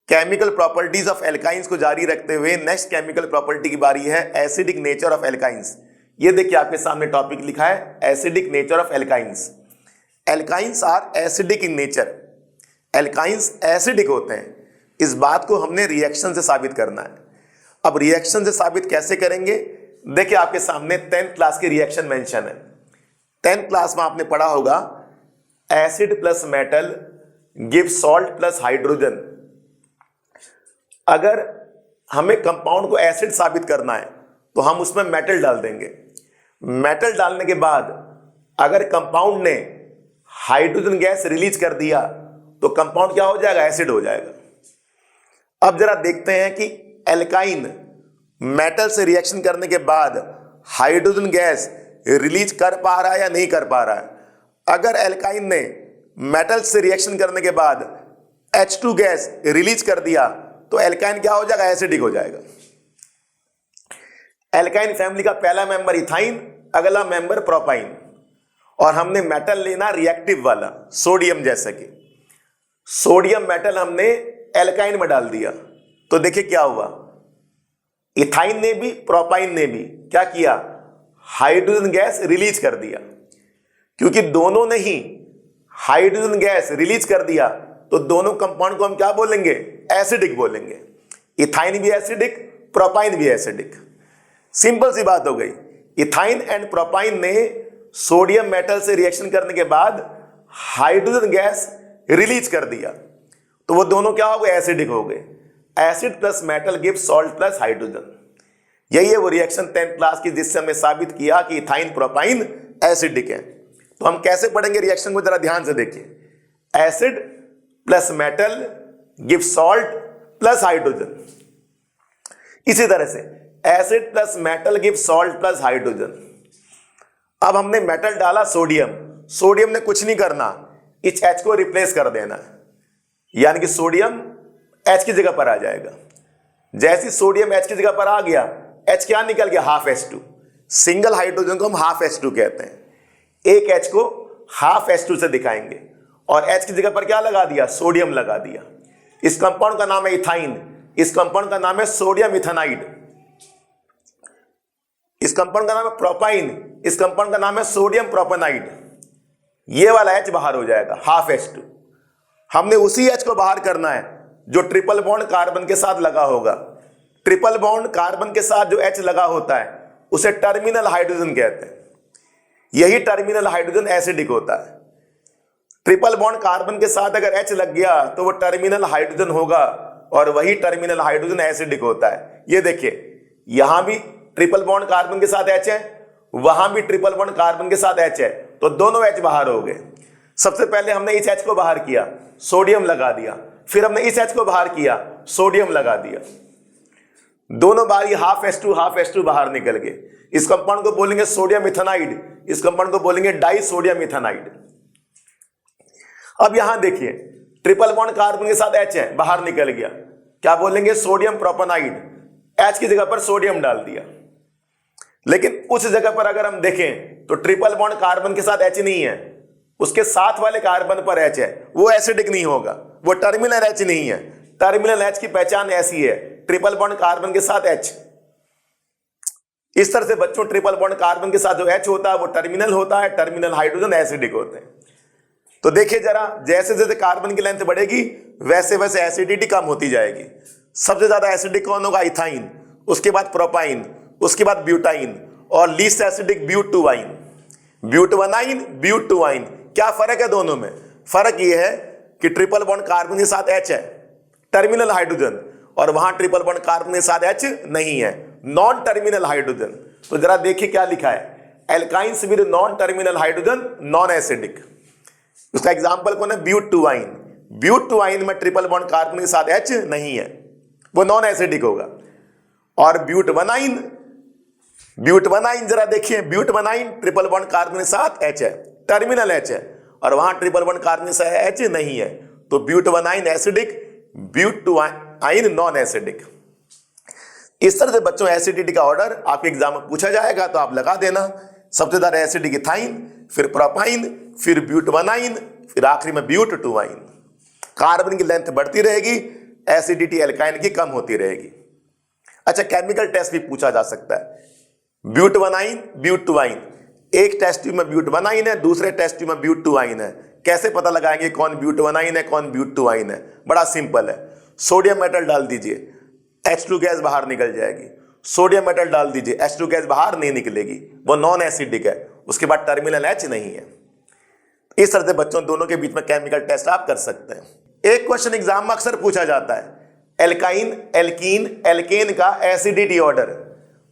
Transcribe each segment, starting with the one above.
Chemical properties of alkynes को जारी रखते हुए नेक्स्ट केमिकल प्रॉपर्टी की बारी है एसिडिक नेचर ऑफ एल्काइंस। ये देखिए आपके सामने टॉपिक लिखा है acidic nature of alkynes. Alkynes are acidic in nature. Alkynes acidic होते हैं, इस बात को हमने रिएक्शन से साबित करना है। अब रिएक्शन से साबित कैसे करेंगे? देखिए आपके सामने 10th क्लास की रिएक्शन मेंशन है। 10th क्लास में आपने पढ़ा होगा acid plus metal give salt plus hydrogen. अगर हमें कंपाउंड को एसिड साबित करना है तो हम उसमें मेटल डाल देंगे। मेटल डालने के बाद अगर कंपाउंड ने हाइड्रोजन गैस रिलीज कर दिया तो कंपाउंड क्या हो जाएगा? एसिड हो जाएगा। अब जरा देखते हैं कि एल्काइन मेटल से रिएक्शन करने के बाद हाइड्रोजन गैस रिलीज कर पा रहा है या नहीं कर पा रहा है। अगर एल्काइन ने मेटल से रिएक्शन करने के बाद H2 गैस रिलीज कर दिया तो एल्काइन क्या हो जाएगा? एसिडिक हो जाएगा। एल्काइन फैमिली का पहला मेंबर इथाइन, अगला मेंबर प्रोपाइन, और हमने मेटल लेना रिएक्टिव वाला सोडियम। जैसे कि सोडियम मेटल हमने एल्काइन में डाल दिया तो देखिए क्या हुआ, इथाइन ने भी प्रोपाइन ने भी क्या किया? हाइड्रोजन गैस रिलीज कर दिया। क्योंकि दोनों ने ही हाइड्रोजन गैस रिलीज कर दिया तो दोनों कंपाउंड को हम क्या बोलेंगे? एसिडिक बोलेंगे। इथाइन भी एसिडिक, प्रोपाइन भी एसिडिक। सिंपल सी बात हो गई। इथाइन एंड प्रोपाइन ने सोडियम मेटल से रिएक्शन करने के बाद हाइड्रोजन गैस रिलीज कर दिया तो वो दोनों क्या हो गए? एसिडिक हो गए। Acid plus metal give salt plus hydrogen. यही है वो रिएक्शन 10th क्लास की जिससे हमने साबित किया कि इथाइन प्रोपाइन एसिडिक है। तो हम कैसे पढ़ेंगे रिएक्शन को? जरा ध्यान से देखिए। Acid plus metal give salt plus hydrogen. इसी तरह से acid plus metal give salt plus hydrogen. अब हमने मेटल डाला सोडियम, सोडियम ने कुछ नहीं करना, इस H को रिप्लेस कर देना है, यानी कि सोडियम H की जगह पर आ जाएगा। जैसे सोडियम H की जगह पर आ गया, H क्या निकल गया? Half H2। सिंगल हाइड्रोजन को हम हाफ H2 कहते हैं। एक H को हाफ H2 से दिखाएंगे और H की जगह पर क्या लगा दिया? सोडियम लगा दिया। इस कंपाउंड का नाम है इथाइन, इस कंपाउंड का नाम है सोडियम इथेनाइड। इस कंपाउंड का नाम है प्रोपाइन, इस कंपाउंड का नाम है सोडियम प्रोपेनाइड। ये वाला H बाहर हो जाएगा, हाफ H2। हमने उसी H को बाहर करना है जो ट्रिपल बॉन्ड कार्बन के साथ लगा होगा। ट्रिपल बॉन्ड कार्बन के साथ जो H लगा होता है उसे टर्मिनल हाइड्रोजन कहते हैं। यही टर्मिनल हाइड्रोजन एसिडिक होता है। ट्रिपल बॉन्ड कार्बन के साथ अगर H लग गया तो वो टर्मिनल हाइड्रोजन होगा और वही टर्मिनल हाइड्रोजन एसिडिक होता है। ये देखिए यहां भी ट्रिपल बॉन्ड कार्बन के साथ H है, वहां भी ट्रिपल बॉन्ड कार्बन के साथ H है, तो दोनों H बाहर हो गए। सबसे पहले हमने इस H को बाहर किया, सोडियम लगा दिया, फिर हमने इस H को बाहर किया, सोडियम लगा दिया। दोनों बारी हाफ H2 बाहर निकल गए। इस कंपाउंड को बोलेंगे सोडियम इथेनाइड, इस कंपाउंड को बोलेंगे डाई सोडियम इथेनाइड। अब यहां देखिए ट्रिपल बॉन्ड कार्बन के साथ H है, बाहर निकल गया, क्या बोलेंगे? सोडियम प्रोपेनाइड। H की जगह पर सोडियम डाल दिया। लेकिन उस जगह पर अगर हम देखें तो ट्रिपल बॉन्ड कार्बन के साथ H नहीं है, उसके साथ वाले कार्बन पर H है, वो एसिडिक नहीं होगा, वो टर्मिनल H नहीं है। टर्मिनल H की पहचान ऐसी है, ट्रिपल बॉन्ड कार्बन के साथ H। इस तरह से बच्चों ट्रिपल बॉन्ड कार्बन के साथ जो H होता है वो टर्मिनल होता है, टर्मिनल हाइड्रोजन एसिडिक होते हैं। तो देखिए जरा, जैसे जैसे कार्बन की लेंथ बढ़ेगी वैसे वैसे एसिडिटी कम होती जाएगी। सबसे ज्यादा एसिडिक कौन होगा? इथाइन, उसके बाद प्रोपाइन, उसके बाद ब्यूटाइन, और लीस्ट एसिडिक ब्यूटुवाइन। ब्यूटवनाइन, ब्यूटुवाइन। क्या फर्क है दोनों में? फर्क यह है कि ट्रिपल बॉन्ड कार्बन के साथ H है, टर्मिनल हाइड्रोजन, और वहां ट्रिपल बॉन्ड कार्बन के साथ H नहीं है, नॉन टर्मिनल हाइड्रोजन। तो जरा देखिए क्या लिखा है, alkynes with non terminal hydrogen non acidic. उसका एग्जांपल कौन है? ब्यूटुवाइन। ब्यूटुवाइन में ट्रिपल बॉन्ड कार्बन के साथ H नहीं है, वो नॉन एसिडिक होगा। और ब्यूटवनाइन, ब्यूटवनाइन जरा देखिए, ब्यूटवनाइन ट्रिपल बॉन्ड कार्बन के साथ H है, टर्मिनल H है, और वहां ट्रिपल बॉन्ड कार्बन के साथ H नहीं है, तो ब्यूटवनाइन एसिडिक, ब्यूटुवाइन नॉन एसिडिक। इस तरह से बच्चों एसिडिटी का ऑर्डर आपके एग्जाम में पूछा जाएगा तो आप लगा देना। सबसे ज्यादा एसिडिक इथाइन, फिर प्रोपाइन, फिर ब्यूटवनाइन, फिर आखिरी में ब्यूटुवाइन। कार्बन की लेंथ बढ़ती रहेगी, एसिडिटी एल्काइन की कम होती रहेगी। अच्छा, केमिकल टेस्ट भी पूछा जा सकता है। ब्यूटवनाइन, ब्यूटवाइन, एक टेस्ट ट्यूब में ब्यूटवनाइन है, दूसरे टेस्ट ट्यूब में ब्यूटवाइन है। कैसे पता लगाएंगे कौन ब्यूटवनाइन है कौन ब्यूटवाइन है? बड़ा सिंपल है। सोडियम मेटल डाल दीजिए, H2 गैस बाहर निकल जाएगी। सोडियम मेटल डाल दीजिए, H2 गैस बाहर नहीं निकलेगी, वो नॉन एसिडिक है। उसके बाद टर्मिनल H नहीं है। इस तरह से बच्चों दोनों के बीच में केमिकल टेस्ट आप कर सकते हैं। एक क्वेश्चन एग्जाम में अक्सर पूछा जाता है, एल्काइन, एल्कीन, एल्केन का acidity order.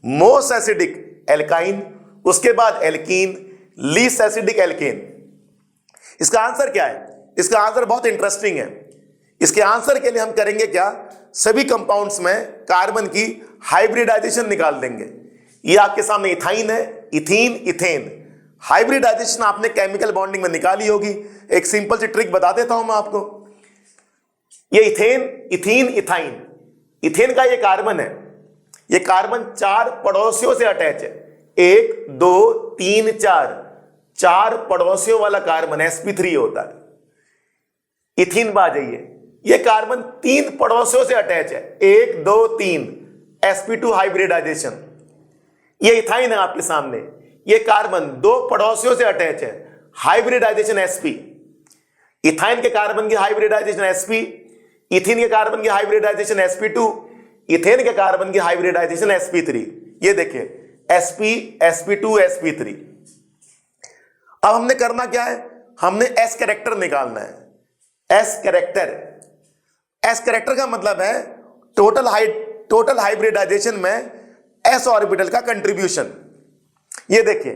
Most acidic alkyne, उसके बाद एल्कीन, लीस्ट एसिडिक एल्केन। इसका आंसर क्या है? इसका आंसर बहुत इंटरेस्टिंग है। इसके आंसर के लिए हम करेंगे क्या, सभी कंपाउंड्स में कार्बन की हाइब्रिडाइजेशन निकाल देंगे। ये आपके सामने इथाइन है, इथीन, इथेन। हाइब्रिडाइजेशन आपने केमिकल बॉन्डिंग में निकाली होगी। एक सिंपल सी ट्रिक बता देता हूं मैं आपको। ये इथेन, इथीन, इथाइन, इथेन का ये कार्बन है। ये कार्बन 4 पड़ोसियों से अटैच है। 1 2 3 4 पड़ोसियों वाला कार्बन sp3 होता है। इथीन पर आ जाइए, ये कार्बन 3 पड़ोसियों से अटैच है। 1 2 3 sp2 हाइब्रिडाइजेशन। ये इथाइन है आपके सामने। ये कार्बन 2 पड़ोसियों से अटैच है, हाइब्रिडाइजेशन sp। इथाइन के कार्बन की हाइब्रिडाइजेशन sp, इथीन के कार्बन की हाइब्रिडाइजेशन sp2, इथेन के कार्बन की हाइब्रिडाइजेशन sp3। ये देखिए sp, sp2, sp3। अब हमने करना क्या है, हमने s कैरेक्टर निकालना है। s कैरेक्टर, s कैरेक्टर का मतलब है टोटल हाइब्रिडाइजेशन में s ऑर्बिटल का कंट्रीब्यूशन। ये देखिए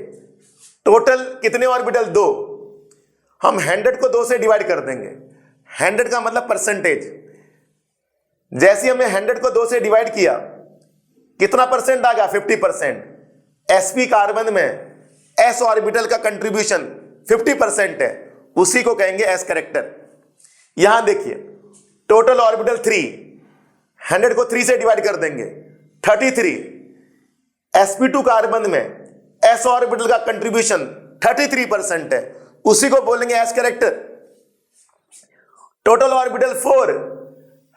टोटल कितने ऑर्बिटल? 2। हम 100 को 2 से डिवाइड कर देंगे। 100 का मतलब परसेंटेज। जैसे हमने 100 को 2 से डिवाइड किया, कितना परसेंट आ गया? 50%। sp कार्बन में s ऑर्बिटल का कंट्रीब्यूशन 50% है, उसी को कहेंगे s कैरेक्टर। यहां देखिए टोटल ऑर्बिटल 3, 100 को 3 से डिवाइड कर देंगे, 33। sp2 कार्बन में s ऑर्बिटल का कंट्रीब्यूशन 33% है, उसी को बोलेंगे s कैरेक्टर। टोटल ऑर्बिटल 4,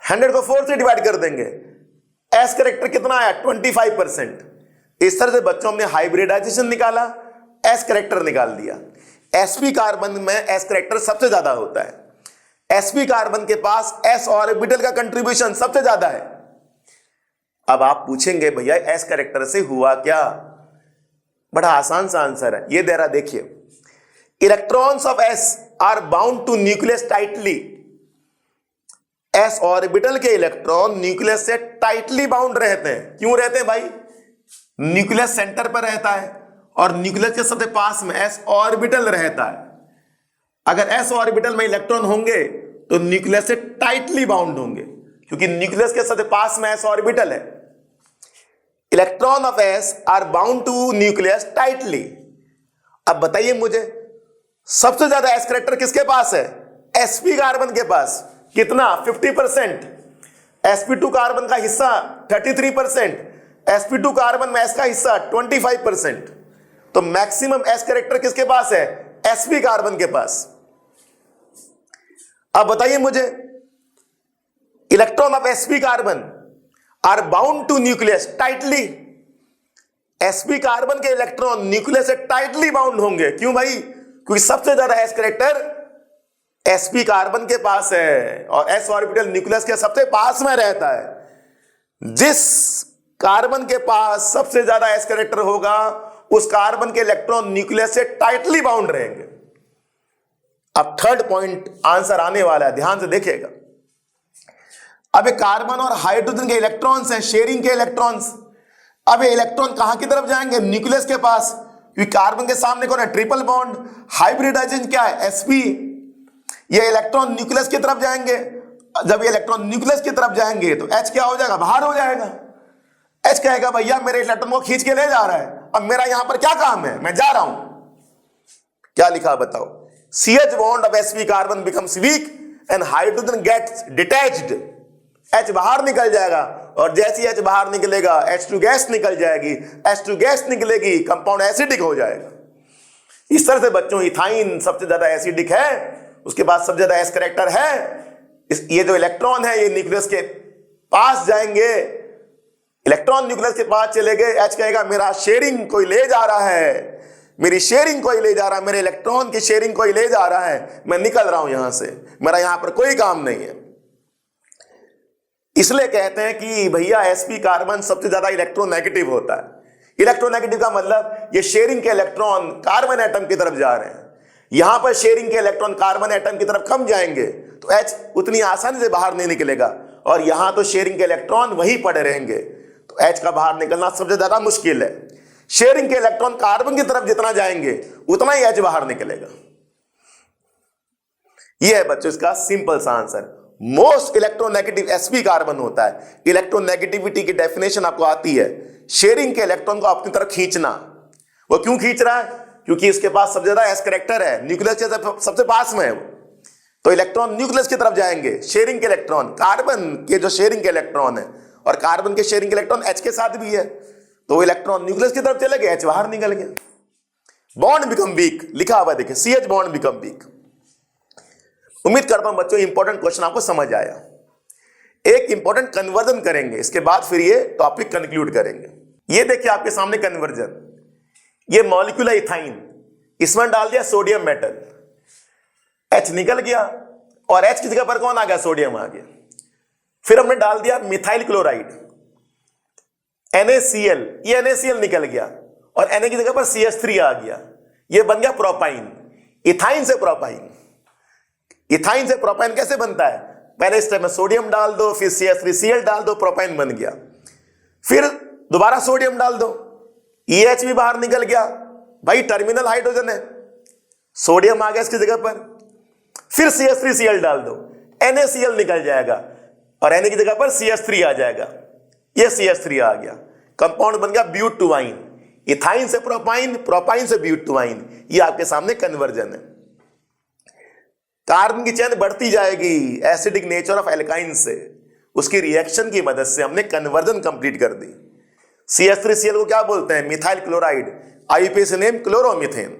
100 को 4 से डिवाइड कर देंगे, s कैरेक्टर कितना आया? 25%। इस तरह से बच्चों हमने हाइब्रिडाइजेशन निकाला, s कैरेक्टर निकाल दिया। sp कार्बन में s कैरेक्टर सबसे ज्यादा होता है। sp कार्बन के पास s ऑर्बिटल का कंट्रीब्यूशन सबसे ज्यादा है। अब आप पूछेंगे भैया s कैरेक्टर से हुआ क्या? बड़ा आसान सा आंसर है, ये दे रहा देखिए। Electrons of s are bound to nucleus tightly. s orbital के इलेक्ट्रॉन न्यूक्लियस से टाइटली बाउंड रहते हैं। क्यों रहते हैं भाई? न्यूक्लियस सेंटर पर रहता है और न्यूक्लियस के सबसे पास में s ऑर्बिटल रहता है। अगर s ऑर्बिटल में इलेक्ट्रॉन होंगे तो न्यूक्लियस से टाइटली बाउंड होंगे, क्योंकि न्यूक्लियस के सबसे पास में s ऑर्बिटल है। Electron of s are bound to nucleus tightly. अब बताइए मुझे, सबसे ज्यादा s कैरेक्टर किसके पास है? sp कार्बन के पास। कितना? 50%। sp2 कार्बन का हिस्सा 33%, sp2 कार्बन में s का हिस्सा 25%। तो मैक्सिमम s कैरेक्टर किसके पास है? sp कार्बन के पास। अब बताइए मुझे, electron of sp carbon are bound to nucleus tightly. sp carbon के इलेक्ट्रॉन न्यूक्लियस से टाइटली बाउंड होंगे। क्यों भाई? क्योंकि सबसे ज्यादा s कैरेक्टर sp कार्बन के पास है और s ऑर्बिटल न्यूक्लियस के सबसे पास में रहता है। जिस कार्बन के पास सबसे ज्यादा s कैरेक्टर होगा, उस कार्बन के इलेक्ट्रॉन न्यूक्लियस से टाइटली बाउंड रहेंगे। अब थर्ड पॉइंट आंसर आने वाला है, ध्यान से देखिएगा। अब कार्बन और हाइड्रोजन के इलेक्ट्रॉन्स हैं, शेयरिंग के इलेक्ट्रॉन्स। अब ये इलेक्ट्रॉन कहां की तरफ जाएंगे? न्यूक्लियस के पास, क्योंकि कार्बन के सामने कौन है? Triple bond. हाइब्रिडाइजेशन क्या है? sp। ये इलेक्ट्रॉन न्यूक्लियस की तरफ जाएंगे। जब ये इलेक्ट्रॉन न्यूक्लियस की तरफ जाएंगे तो H क्या हो जाएगा? बाहर हो जाएगा। H कहेगा भैया मेरे इलेक्ट्रॉन को खींच के ले जा रहा है, अब मेरा यहां पर क्या काम है, मैं जा रहा हूं। क्या लिखा बताओ? CH bond of sp carbon becomes weak and hydrogen gets detached. H बाहर निकल जाएगा और जैसे ही H बाहर निकलेगा H2 गैस निकल जाएगी। H2 गैस निकलेगी, कंपाउंड एसिडिक हो जाएगा। इस तरह से बच्चों इथाइन सबसे ज्यादा एसिडिक है, उसके बाद सबसे ज्यादा S कैरेक्टर है। ये जो इलेक्ट्रॉन है ये न्यूक्लियस के पास जाएंगे, इलेक्ट्रॉन न्यूक्लियस के पास चले गए, H कहेगा मेरा शेयरिंग कोई ले जा रहा है, मेरी शेयरिंग कोई ले जा रहा है, मेरे इलेक्ट्रॉन की शेयरिंग कोई ले जा रहा है, मैं निकल रहा हूं यहां से, मेरा यहां पर कोई काम नहीं है। इसलिए कहते हैं कि भैया sp कार्बन सबसे ज्यादा इलेक्ट्रोनेगेटिव होता है। इलेक्ट्रोनेगेटिव का मतलब ये शेयरिंग के इलेक्ट्रॉन कार्बन एटम की तरफ जा रहे हैं, यहां पर शेयरिंग के इलेक्ट्रॉन कार्बन एटम की तरफ कम जाएंगे तो H उतनी आसानी से बाहर नहीं निकलेगा, और यहां तो शेयरिंग के इलेक्ट्रॉन वहीं पड़े रहेंगे, तो H का बाहर निकलना सबसे ज्यादा मुश्किल है। शेयरिंग के इलेक्ट्रॉन कार्बन की तरफ जितना जाएंगे उतना ही H बाहर निकलेगा। यह है बच्चों इसका सिंपल सा answer. Most electronegative sp carbon होता है। इलेक्ट्रोनेगेटिविटी की डेफिनेशन आपको आती है, शेयरिंग के इलेक्ट्रॉन को अपनी तरफ खींचना। वो क्यों खींच रहा है? क्योंकि इसके पास सबसे ज्यादा s कैरेक्टर है, न्यूक्लियस के सबसे पास में है वो, तो इलेक्ट्रॉन न्यूक्लियस की तरफ जाएंगे। शेयरिंग के इलेक्ट्रॉन कार्बन के जो शेयरिंग के इलेक्ट्रॉन है, और कार्बन के शेयरिंग के इलेक्ट्रॉन H के साथ भी है, तो वो इलेक्ट्रॉन न्यूक्लियस की तरफ चले गए, H बाहर निकल गया। बॉन्ड बिकम वीक लिखा हुआ देखिए, CH बॉन्ड बिकम वीक। उम्मीद करता हूं बच्चों इंपॉर्टेंट क्वेश्चन आपको समझ आया। एक इंपॉर्टेंट कन्वर्जन करेंगे, इसके बाद फिर ये टॉपिक कंक्लूड करेंगे। ये देखिए आपके सामने कन्वर्जन, ये मॉलिक्यूल है इथाइन, इसमें डाल दिया सोडियम मेटल, H निकल गया और H की जगह पर कौन आ गया? सोडियम आ गया। फिर हमने डाल दिया मिथाइल क्लोराइड NaCl, ये NaCl निकल गया और Na की जगह पर CH3 आ गया, ये बन गया प्रोपाइन। इथाइन से प्रोपाइन, इथाइन से प्रोपाइन कैसे बनता है? पहले स्टेप में सोडियम डाल दो, फिर CH3Cl डाल दो, प्रोपाइन बन गया। फिर दोबारा सोडियम डाल दो, EH भी बाहर निकल गया, भाई टर्मिनल हाइड्रोजन है, सोडियम आ गया इसकी जगह पर। फिर CH3Cl डाल दो, NaCl निकल जाएगा और Na की जगह पर CH3 आ जाएगा, ये CH3 आ गया, कंपाउंड बन गया ब्यूटुवाइन। इथाइन से प्रोपाइन, प्रोपाइन से ब्यूटुवाइन, ये आपके सामने कन्वर्जन है। कार्बन की चेन बढ़ती जाएगी एसिडिक नेचर ऑफ एल्काइन से, उसकी रिएक्शन की मदद से हमने कन्वर्जन कंप्लीट कर दी। CH3Cl को क्या बोलते हैं? Methyl chloride, IUPAC name chloromethane.